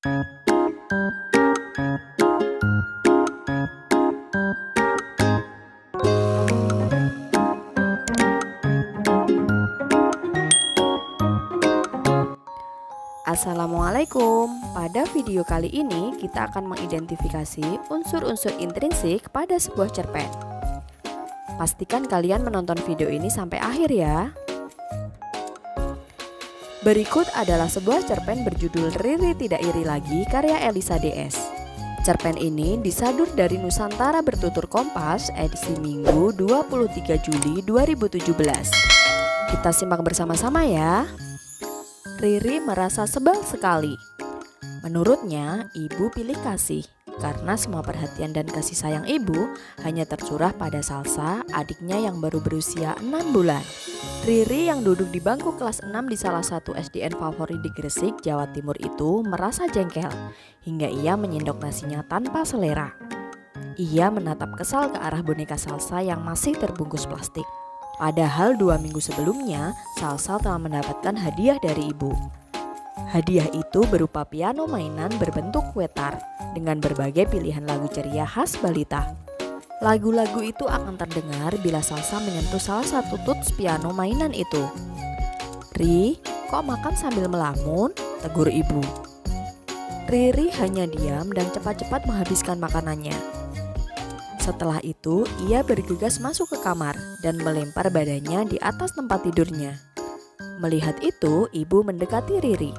Assalamualaikum. Pada video kali ini kita akan mengidentifikasi unsur-unsur intrinsik pada sebuah cerpen. Pastikan kalian menonton video ini sampai akhir ya. Berikut adalah sebuah cerpen berjudul Riri Tidak Iri Lagi karya Elisa DS. Cerpen ini disadur dari Nusantara Bertutur Kompas edisi Minggu 23 Juli 2017. Kita simak bersama-sama ya. Riri merasa sebal sekali. Menurutnya, ibu pilih kasih karena semua perhatian dan kasih sayang ibu hanya tercurah pada Salsa, adiknya yang baru berusia 6 bulan. Riri yang duduk di bangku kelas 6 di salah satu SDN favorit di Gresik, Jawa Timur itu merasa jengkel hingga ia menyendok nasinya tanpa selera. Ia menatap kesal ke arah boneka Salsa yang masih terbungkus plastik. Padahal 2 minggu sebelumnya, Salsa telah mendapatkan hadiah dari ibu. Hadiah itu berupa piano mainan berbentuk kue tart dengan berbagai pilihan lagu ceria khas balita. Lagu-lagu itu akan terdengar bila Salsa menyentuh salah satu tuts piano mainan itu. "Ri, kok makan sambil melamun?" tegur ibu. Riri hanya diam dan cepat-cepat menghabiskan makanannya. Setelah itu, ia bergegas masuk ke kamar dan melempar badannya di atas tempat tidurnya. Melihat itu, ibu mendekati Riri.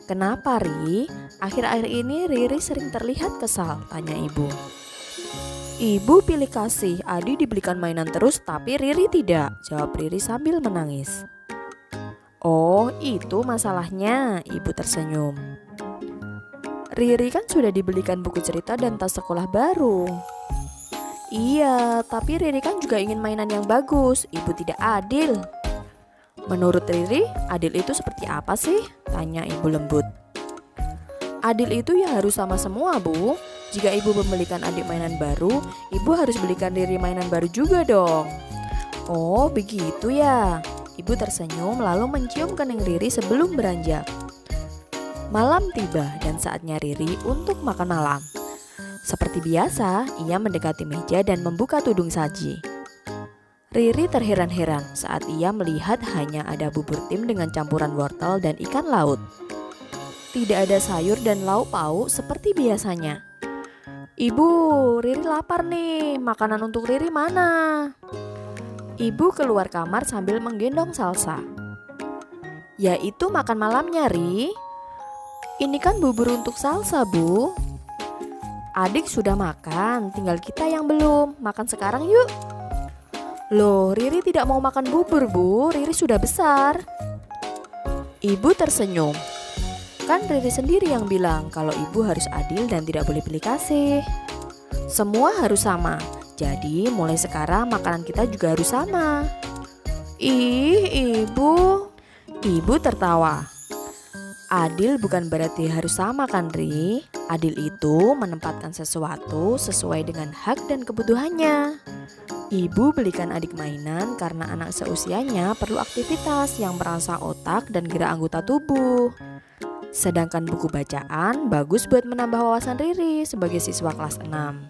"Kenapa, Ri? Akhir-akhir ini Riri sering terlihat kesal," tanya ibu. "Ibu pilih kasih, Adi dibelikan mainan terus tapi Riri tidak," jawab Riri sambil menangis. "Oh, itu masalahnya," ibu tersenyum. "Riri kan sudah dibelikan buku cerita dan tas sekolah baru." "Iya, tapi Riri kan juga ingin mainan yang bagus, ibu tidak adil." "Menurut Riri, adil itu seperti apa sih?" tanya ibu lembut. "Adil itu ya harus sama semua, Bu. Jika ibu membelikan adik mainan baru, ibu harus belikan Riri mainan baru juga dong." "Oh, begitu ya." Ibu tersenyum lalu mencium kening Riri sebelum beranjak. Malam tiba dan saatnya Riri untuk makan malam. Seperti biasa, ia mendekati meja dan membuka tudung saji. Riri terheran-heran saat ia melihat hanya ada bubur tim dengan campuran wortel dan ikan laut. Tidak ada sayur dan lauk pauk seperti biasanya. "Ibu, Riri lapar nih, makanan untuk Riri mana?" Ibu keluar kamar sambil menggendong Salsa. "Ya itu makan malamnya, Ri. Ini kan bubur untuk Salsa, Bu." "Adik sudah makan, tinggal kita yang belum. Makan sekarang yuk." "Loh, Riri tidak mau makan bubur, Bu. Riri sudah besar." Ibu tersenyum. "Kan Riri sendiri yang bilang kalau ibu harus adil dan tidak boleh pilih kasih. Semua harus sama. Jadi mulai sekarang makanan kita juga harus sama." "Ih, ibu." Ibu tertawa. "Adil bukan berarti harus sama kan, Ri? Adil itu menempatkan sesuatu sesuai dengan hak dan kebutuhannya." Ibu belikan adik mainan karena anak seusianya perlu aktivitas yang merasah otak dan gerak anggota tubuh. Sedangkan buku bacaan bagus buat menambah wawasan Riri sebagai siswa kelas 6.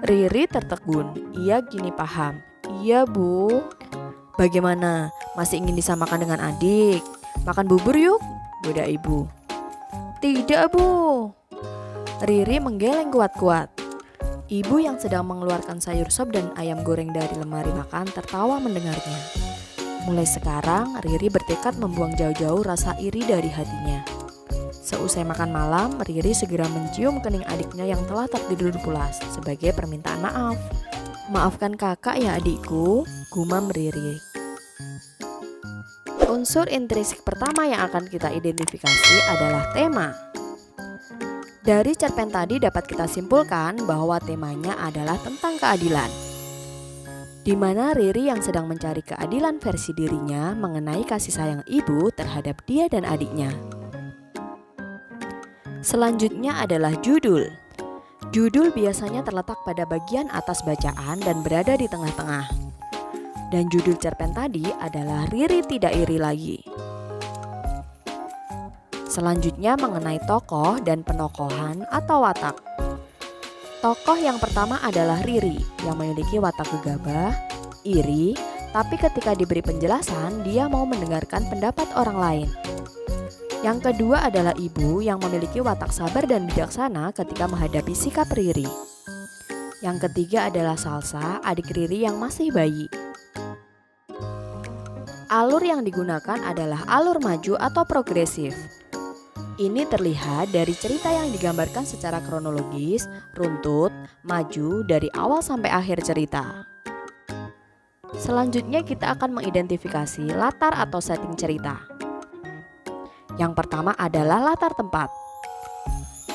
Riri tertegun, ia kini paham. "Iya, Bu." "Bagaimana? Masih ingin disamakan dengan adik? Makan bubur yuk," goda ibu. "Tidak, Bu." Riri menggeleng kuat-kuat. Ibu yang sedang mengeluarkan sayur sop dan ayam goreng dari lemari makan tertawa mendengarnya. Mulai sekarang, Riri bertekad membuang jauh-jauh rasa iri dari hatinya. Seusai makan malam, Riri segera mencium kening adiknya yang telah tertidur pulas sebagai permintaan maaf. "Maafkan kakak ya adikku," gumam Riri. Unsur intrinsik pertama yang akan kita identifikasi adalah tema. Dari cerpen tadi dapat kita simpulkan bahwa temanya adalah tentang keadilan, di mana Riri yang sedang mencari keadilan versi dirinya mengenai kasih sayang ibu terhadap dia dan adiknya. Selanjutnya adalah judul. Judul biasanya terletak pada bagian atas bacaan dan berada di tengah-tengah. Dan judul cerpen tadi adalah Riri Tidak Iri Lagi. Selanjutnya mengenai tokoh dan penokohan atau watak. Tokoh yang pertama adalah Riri yang memiliki watak gegabah, iri, tapi ketika diberi penjelasan dia mau mendengarkan pendapat orang lain. Yang kedua adalah Ibu yang memiliki watak sabar dan bijaksana ketika menghadapi sikap Riri. Yang ketiga adalah Salsa, adik Riri yang masih bayi. Alur yang digunakan adalah alur maju atau progresif. Ini terlihat dari cerita yang digambarkan secara kronologis, runtut, maju dari awal sampai akhir cerita. Selanjutnya kita akan mengidentifikasi latar atau setting cerita. Yang pertama adalah latar tempat.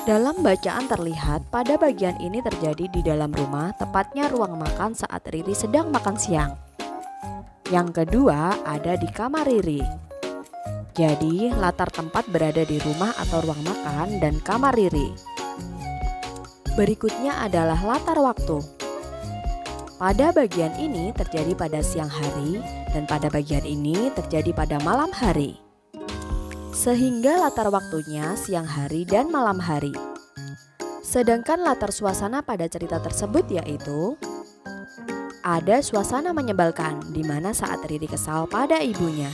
Dalam bacaan terlihat pada bagian ini terjadi di dalam rumah, tepatnya ruang makan saat Riri sedang makan siang. Yang kedua ada di kamar Riri. Jadi latar tempat berada di rumah atau ruang makan dan kamar Riri. Berikutnya adalah latar waktu. Pada bagian ini terjadi pada siang hari dan pada bagian ini terjadi pada malam hari. Sehingga latar waktunya siang hari dan malam hari. Sedangkan latar suasana pada cerita tersebut yaitu ada suasana menyebalkan di mana saat Riri kesal pada ibunya.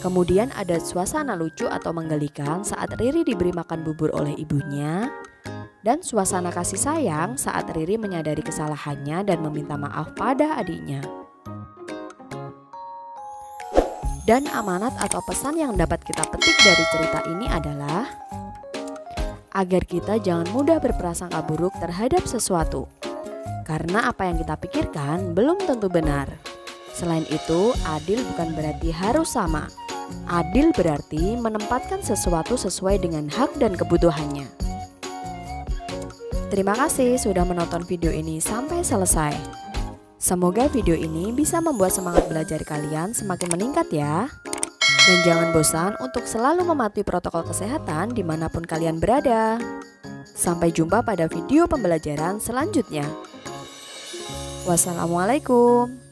Kemudian ada suasana lucu atau menggelikan saat Riri diberi makan bubur oleh ibunya. Dan suasana kasih sayang saat Riri menyadari kesalahannya dan meminta maaf pada adiknya. Dan amanat atau pesan yang dapat kita petik dari cerita ini adalah agar kita jangan mudah berprasangka buruk terhadap sesuatu. Karena apa yang kita pikirkan belum tentu benar. Selain itu, adil bukan berarti harus sama. Adil berarti menempatkan sesuatu sesuai dengan hak dan kebutuhannya. Terima kasih sudah menonton video ini sampai selesai. Semoga video ini bisa membuat semangat belajar kalian semakin meningkat ya. Dan jangan bosan untuk selalu mematuhi protokol kesehatan dimanapun kalian berada. Sampai jumpa pada video pembelajaran selanjutnya. Wassalamualaikum.